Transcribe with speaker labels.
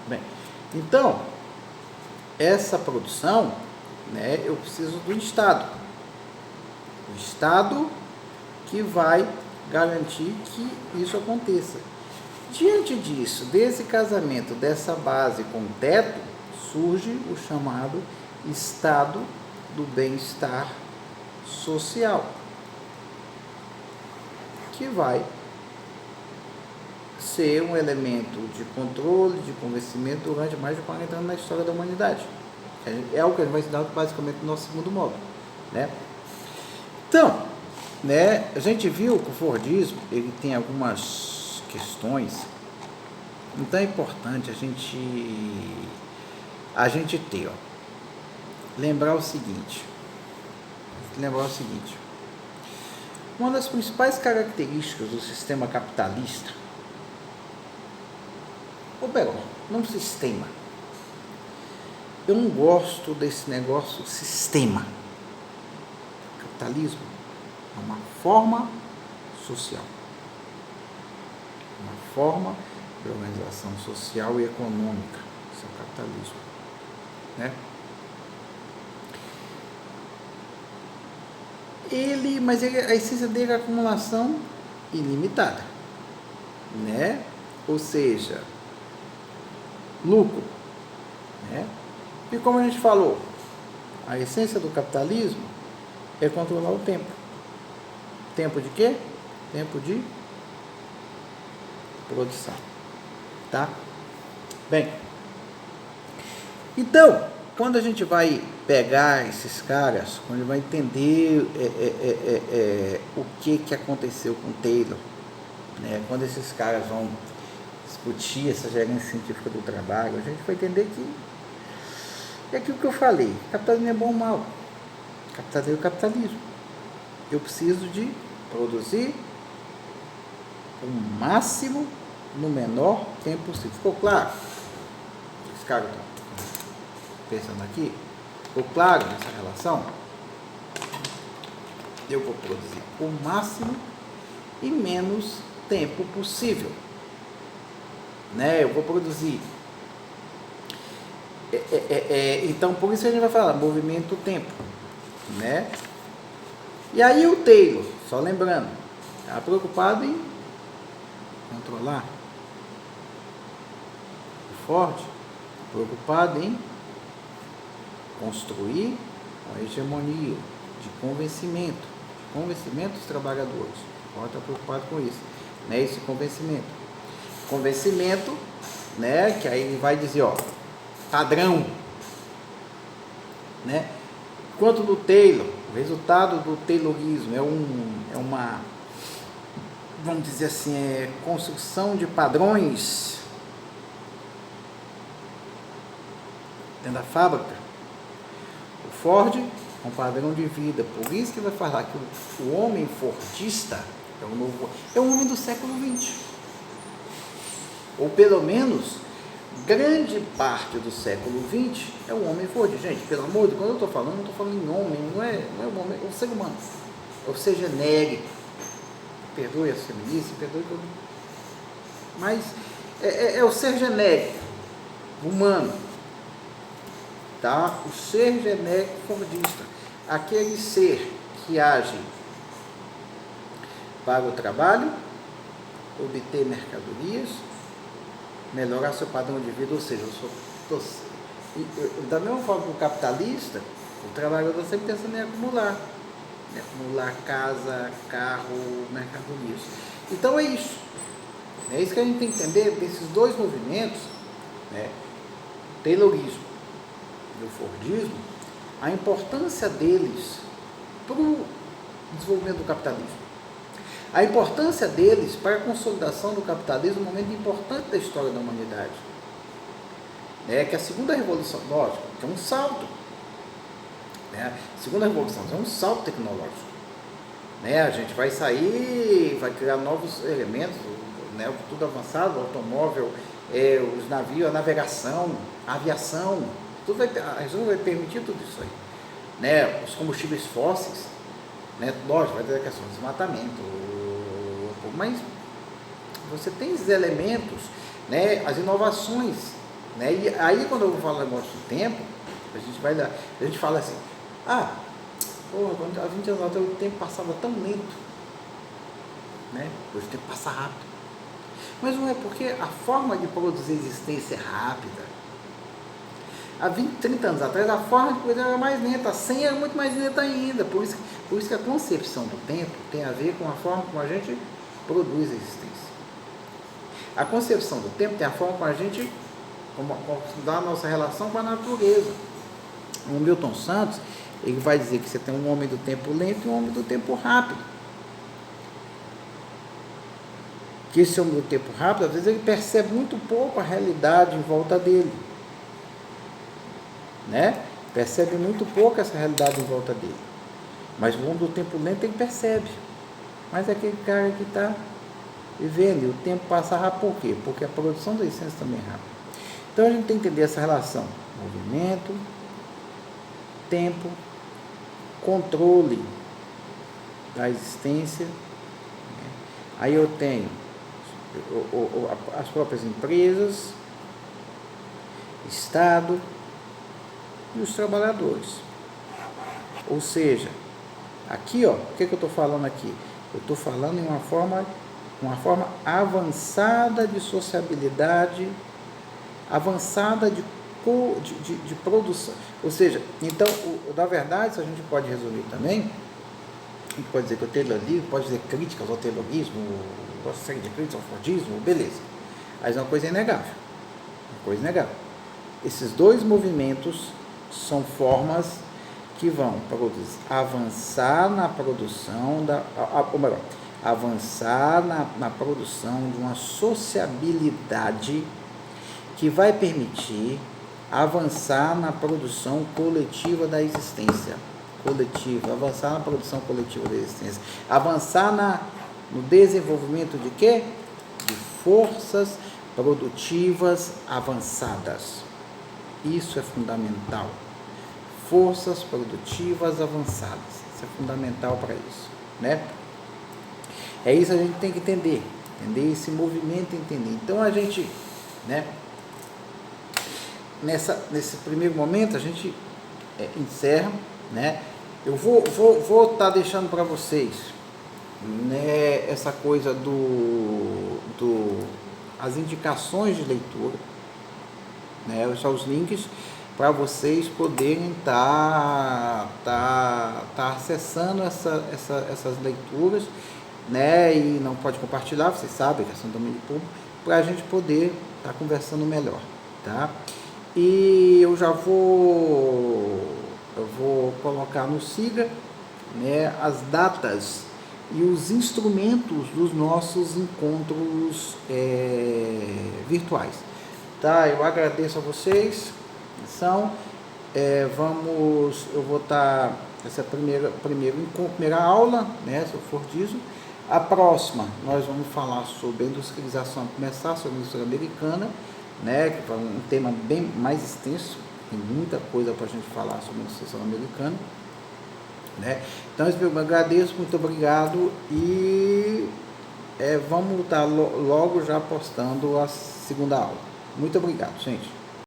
Speaker 1: Bem, então, essa produção, né, eu preciso do Estado. O Estado que vai garantir que isso aconteça. Diante disso, desse casamento, dessa base com o teto, surge o chamado Estado do bem-estar social, que vai ser um elemento de controle, de convencimento durante mais de 40 anos na história da humanidade. É o que a gente vai ensinar basicamente no nosso segundo módulo, né? Então, né, a gente viu que o Fordismo ele tem algumas questões, então é importante a gente ter, lembrar o seguinte, uma das principais características do sistema capitalista, ou melhor, não sistema, eu não gosto desse negócio sistema. O capitalismo é uma forma social, uma forma de organização social e econômica. Isso é o capitalismo, né? Mas a essência dele é a acumulação ilimitada, né? Ou seja, lucro, né? E como a gente falou, a essência do capitalismo é controlar o tempo. Tempo de quê? Tempo de produção, tá? Bem, então, quando a gente vai pegar esses caras, quando a gente vai entender o que aconteceu com Taylor, né? Quando esses caras vão discutir essa gerência científica do trabalho, a gente vai entender que é aquilo que eu falei, capitalismo é bom ou mal. Capitalismo é o capitalismo. Eu preciso de produzir o máximo no menor tempo possível. Ficou claro? Esse cara está pensando aqui? Ficou claro nessa relação? Eu vou produzir o máximo e menos tempo possível, né? Eu vou produzir. Então, por isso a gente vai falar movimento tempo, né? E aí o Taylor, só lembrando, está preocupado em controlar. O Ford, preocupado em construir uma hegemonia de convencimento dos trabalhadores. O Ford está preocupado com isso, né? Esse convencimento, né? Que aí ele vai dizer, ó, padrão, né? Quanto do Taylor, o resultado do Taylorismo é uma, vamos dizer assim, construção de padrões dentro da fábrica. O Ford é um padrão de vida, por isso que vai falar que o homem fordista é um homem do século XX, ou pelo menos grande parte do século XX é o homem fordista. Gente, pelo amor de Deus, quando eu estou falando, não estou falando em homem, não é o homem, é o ser humano, é o ser genérico. Perdoe as feministas, perdoe todo mundo, mas é o ser genérico, humano, tá? O ser genérico fordista, aquele ser que age para o trabalho, obter mercadorias, melhorar seu padrão de vida, ou seja, da mesma forma que o capitalista, o trabalhador sempre pensando em acumular casa, carro, mercadorias. Então é isso. É isso que a gente tem que entender desses dois movimentos, né? Taylorismo e o Fordismo, a importância deles para o desenvolvimento do capitalismo. A importância deles para a consolidação do capitalismo, um momento importante da história da humanidade. Que a segunda revolução, lógico, que é um salto. A segunda revolução é um salto tecnológico. A gente vai sair, vai criar novos elementos, tudo avançado, o automóvel, os navios, a navegação, a aviação, a região vai permitir tudo isso aí. Os combustíveis fósseis, lógico, vai ter a questão do desmatamento, mas você tem esses elementos, as inovações né? E aí quando eu vou falar negócio do tempo, a gente fala assim, quando há 20 anos atrás o tempo passava tão lento, né? Hoje o tempo passa rápido. Mas não é porque a forma de produzir existência é rápida. Há 20, 30 anos atrás a forma de produzir era mais lenta, a 100 era muito mais lenta ainda. Por isso que a concepção do tempo tem a ver com a forma como a gente produz a existência. A concepção do tempo tem a forma como a gente dá a nossa relação com a natureza. O Milton Santos, ele vai dizer que você tem um homem do tempo lento e um homem do tempo rápido. Que esse homem do tempo rápido, às vezes ele percebe muito pouco a realidade em volta dele, né? Percebe muito pouco essa realidade em volta dele. Mas o homem do tempo lento ele percebe. Mas é aquele cara que está vivendo, e o tempo passa rápido por quê? Porque a produção da essência também é rápida. Então a gente tem que entender essa relação: movimento, tempo, controle da existência. Aí eu tenho as próprias empresas, Estado e os trabalhadores. Ou seja, aqui, o que eu estou falando aqui? Eu estou falando em uma forma avançada de sociabilidade, avançada de produção. Ou seja, então, na verdade, se a gente pode resumir também, a gente pode dizer que o taylorismo, pode dizer críticas ao taylorismo, uma série de críticas ao Fordismo, beleza. Mas uma coisa é inegável. Esses dois movimentos são formas que vão avançar na produção avançar na produção de uma sociabilidade que vai permitir avançar na produção coletiva da existência. Avançar na produção coletiva da existência. Avançar no desenvolvimento de quê? De forças produtivas avançadas. Isso é fundamental. Forças produtivas avançadas. Isso é fundamental para isso, né? É isso que a gente tem que entender esse movimento, entender. Então a gente, né? Nesse primeiro momento a gente encerra, né? Eu vou estar deixando para vocês, né, essa coisa as indicações de leitura, né, os links para vocês poderem estar acessando essas leituras, né, e não pode compartilhar, vocês sabem, questão do domínio público, para a gente poder estar conversando melhor, tá? E eu vou colocar no Siga, né, as datas e os instrumentos dos nossos encontros virtuais, tá? Eu agradeço a vocês. Eu vou estar essa primeira aula, né, sobre Fordismo. A próxima nós vamos falar sobre a industrialização começar, sobre a indústria americana, né, que é um tema bem mais extenso, tem muita coisa para a gente falar sobre a indústria americana, né? Então eu agradeço, muito obrigado, e vamos estar logo já postando a segunda aula. Muito obrigado, gente.